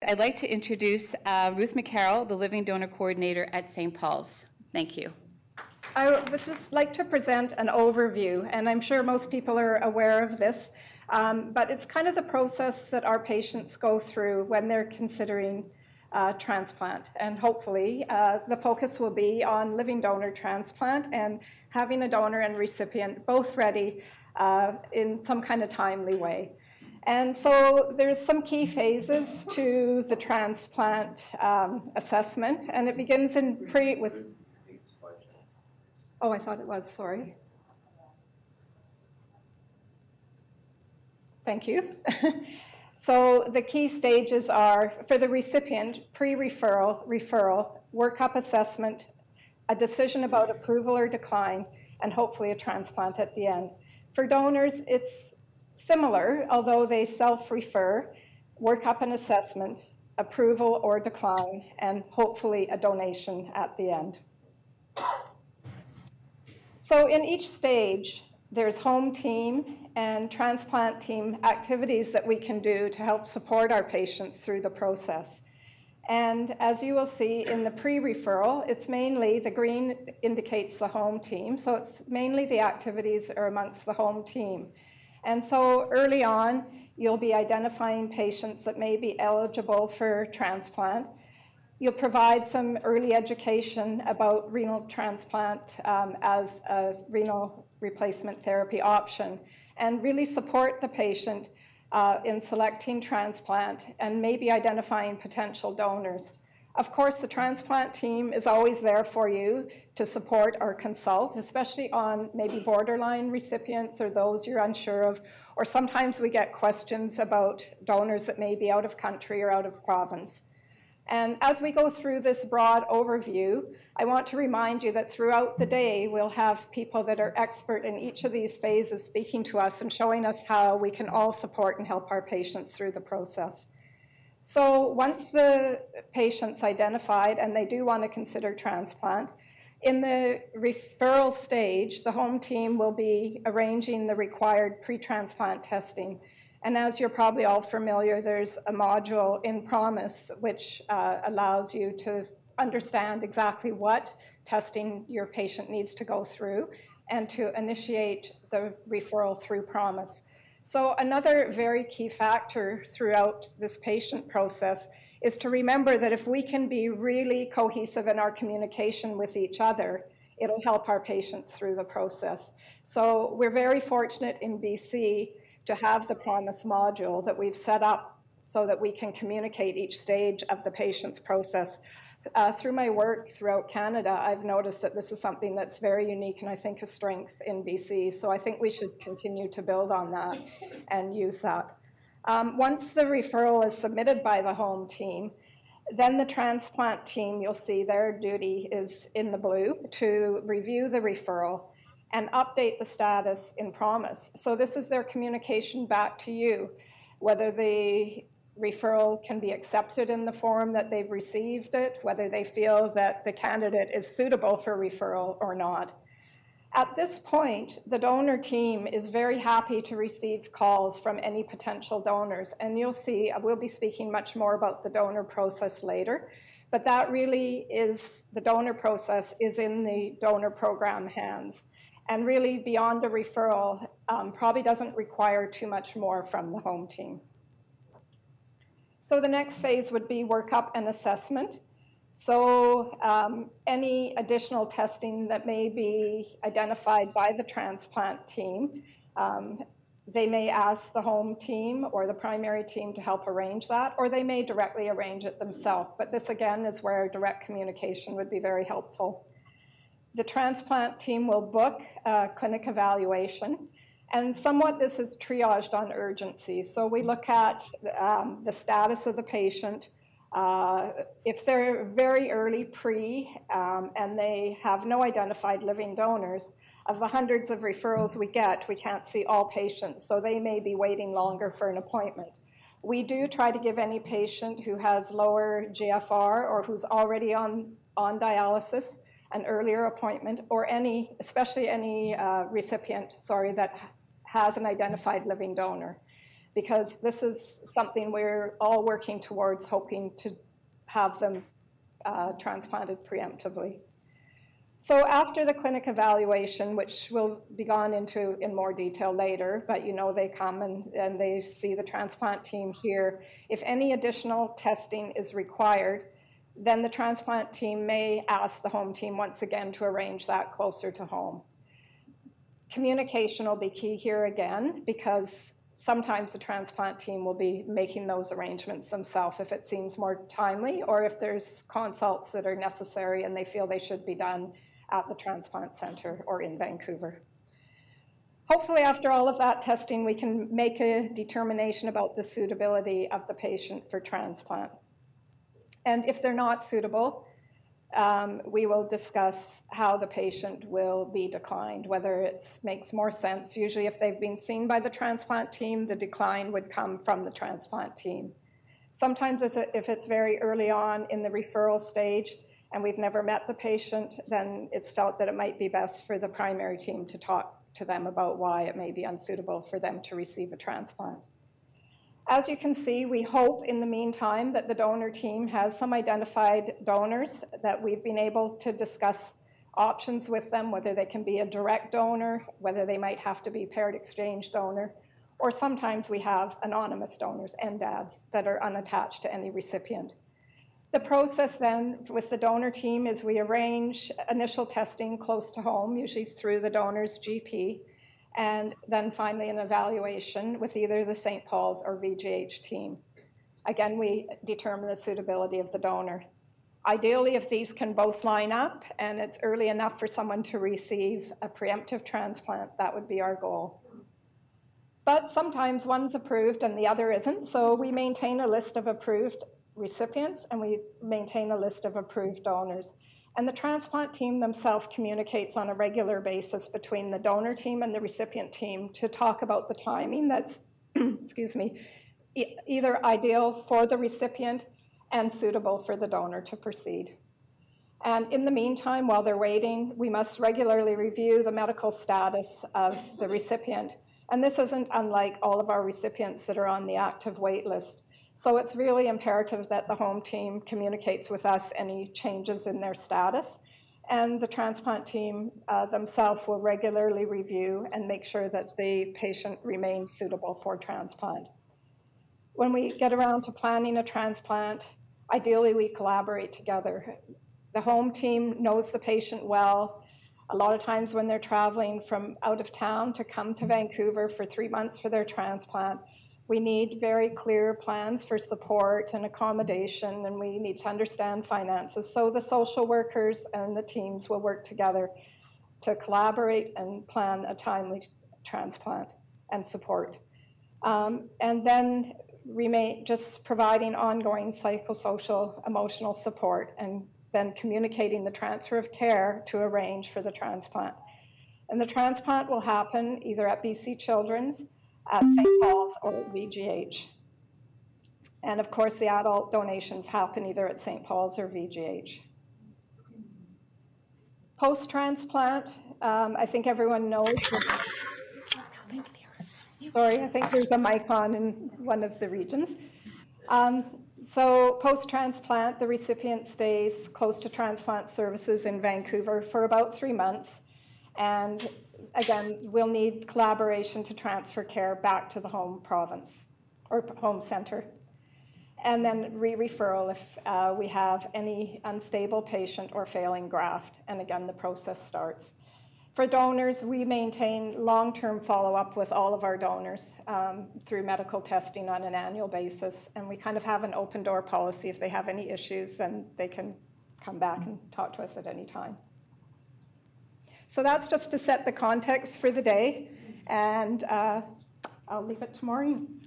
I'd like to introduce Ruth McCarrell, the Living Donor Coordinator at St. Paul's. Thank you. I would just like to present an overview, and I'm sure most people are aware of this, but it's kind of the process that our patients go through when they're considering transplant. And hopefully the focus will be on living donor transplant and having a donor and recipient both ready in some kind of timely way. And so there's some key phases to the transplant assessment, and it begins in with. Oh, I thought it was, sorry. Thank you. So the key stages are, for the recipient, pre-referral, referral, workup assessment, a decision about approval or decline, and hopefully a transplant at the end. For donors, it's similar, although they self-refer, workup and assessment, approval or decline, and hopefully a donation at the end. So in each stage, there's home team and transplant team activities that we can do to help support our patients through the process. And as you will see in the pre-referral, it's mainly, the green indicates the home team, so it's mainly the activities are amongst the home team. And so early on, you'll be identifying patients that may be eligible for transplant. You'll provide some early education about renal transplant as a renal replacement therapy option, and really support the patient in selecting transplant and maybe identifying potential donors. Of course, the transplant team is always there for you to support or consult, especially on maybe borderline recipients or those you're unsure of, or sometimes we get questions about donors that may be out of country or out of province. And as we go through this broad overview, I want to remind you that throughout the day, we'll have people that are expert in each of these phases speaking to us and showing us how we can all support and help our patients through the process. So once the patient's identified and they do want to consider transplant, in the referral stage, the home team will be arranging the required pre-transplant testing. And as you're probably all familiar, there's a module in Promise which allows you to understand exactly what testing your patient needs to go through and to initiate the referral through Promise. So another very key factor throughout this patient process is to remember that if we can be really cohesive in our communication with each other, it'll help our patients through the process. So we're very fortunate in BC to have the Promise module that we've set up so that we can communicate each stage of the patient's process. Through my work throughout Canada, I've noticed that this is something that's very unique and I think a strength in BC. So I think we should continue to build on that and use that. Once the referral is submitted by the home team, then the transplant team, you'll see their duty is in the blue to review the referral and update the status in Promise. So this is their communication back to you, whether the referral can be accepted in the form that they've received it, whether they feel that the candidate is suitable for referral or not. At this point, the donor team is very happy to receive calls from any potential donors. And you'll see, we'll be speaking much more about the donor process later, but that really is, the donor process is in the donor program hands. And really beyond a referral, probably doesn't require too much more from the home team. So the next phase would be workup and assessment. So any additional testing that may be identified by the transplant team, they may ask the home team or the primary team to help arrange that, or they may directly arrange it themselves. But this again is where direct communication would be very helpful. The transplant team will book a clinic evaluation. And somewhat this is triaged on urgency. So we look at the status of the patient. If they're very early pre and they have no identified living donors, of the hundreds of referrals we get, we can't see all patients. So they may be waiting longer for an appointment. We do try to give any patient who has lower GFR or who's already on dialysis an earlier appointment, or any, especially any recipient, that has an identified living donor. because this is something we're all working towards, hoping to have them transplanted preemptively. So after the clinic evaluation, which will be gone into in more detail later, but you know they come and they see the transplant team here. If any additional testing is required, then the transplant team may ask the home team once again to arrange that closer to home. Communication will be key here again, because sometimes the transplant team will be making those arrangements themselves if it seems more timely, or if there's consults that are necessary and they feel they should be done at the transplant center or in Vancouver. Hopefully after all of that testing, we can make a determination about the suitability of the patient for transplant. And if they're not suitable, we will discuss how the patient will be declined, whether it makes more sense. Usually if they've been seen by the transplant team, the decline would come from the transplant team. Sometimes if it's very early on in the referral stage and we've never met the patient, then it's felt that it might be best for the primary team to talk to them about why it may be unsuitable for them to receive a transplant. As you can see, we hope in the meantime that the donor team has some identified donors that we've been able to discuss options with them, whether they can be a direct donor, whether they might have to be paired exchange donor, or sometimes we have anonymous donors, NDADs, that are unattached to any recipient. The process then with the donor team is we arrange initial testing close to home, usually through the donor's GP, and then finally an evaluation with either the St. Paul's or VGH team. Again, we determine the suitability of the donor. Ideally, if these can both line up and it's early enough for someone to receive a preemptive transplant, that would be our goal. But sometimes one's approved and the other isn't, so we maintain a list of approved recipients and we maintain a list of approved donors. And the transplant team themselves communicates on a regular basis between the donor team and the recipient team to talk about the timing that's, excuse me, either ideal for the recipient and suitable for the donor to proceed. And in the meantime, while they're waiting, we must regularly review the medical status of the recipient. And this isn't unlike all of our recipients that are on the active wait list. So it's really imperative that the home team communicates with us any changes in their status, and the transplant team themselves will regularly review and make sure that the patient remains suitable for transplant. When we get around to planning a transplant, ideally we collaborate together. The home team knows the patient well. A lot of times when they're traveling from out of town to come to Vancouver for 3 months for their transplant, we need very clear plans for support and accommodation, and we need to understand finances. So the social workers and the teams will work together to collaborate and plan a timely transplant and support. And then just providing ongoing psychosocial, emotional support, and then communicating the transfer of care to arrange for the transplant. And the transplant will happen either at BC Children's, at St. Paul's, or at VGH. And of course, the adult donations happen either at St. Paul's or VGH. Post-transplant, I think everyone knows. Sorry, I think there's a mic on in one of the regions. So post-transplant, the recipient stays close to transplant services in Vancouver for about 3 months. And again, we'll need collaboration to transfer care back to the home province or home center. And then re-referral if we have any unstable patient or failing graft. And again, the process starts. For donors, we maintain long-term follow-up with all of our donors through medical testing on an annual basis. And we kind of have an open door policy. If they have any issues, then they can come back and talk to us at any time. So that's just to set the context for the day. And I'll leave it to Maureen.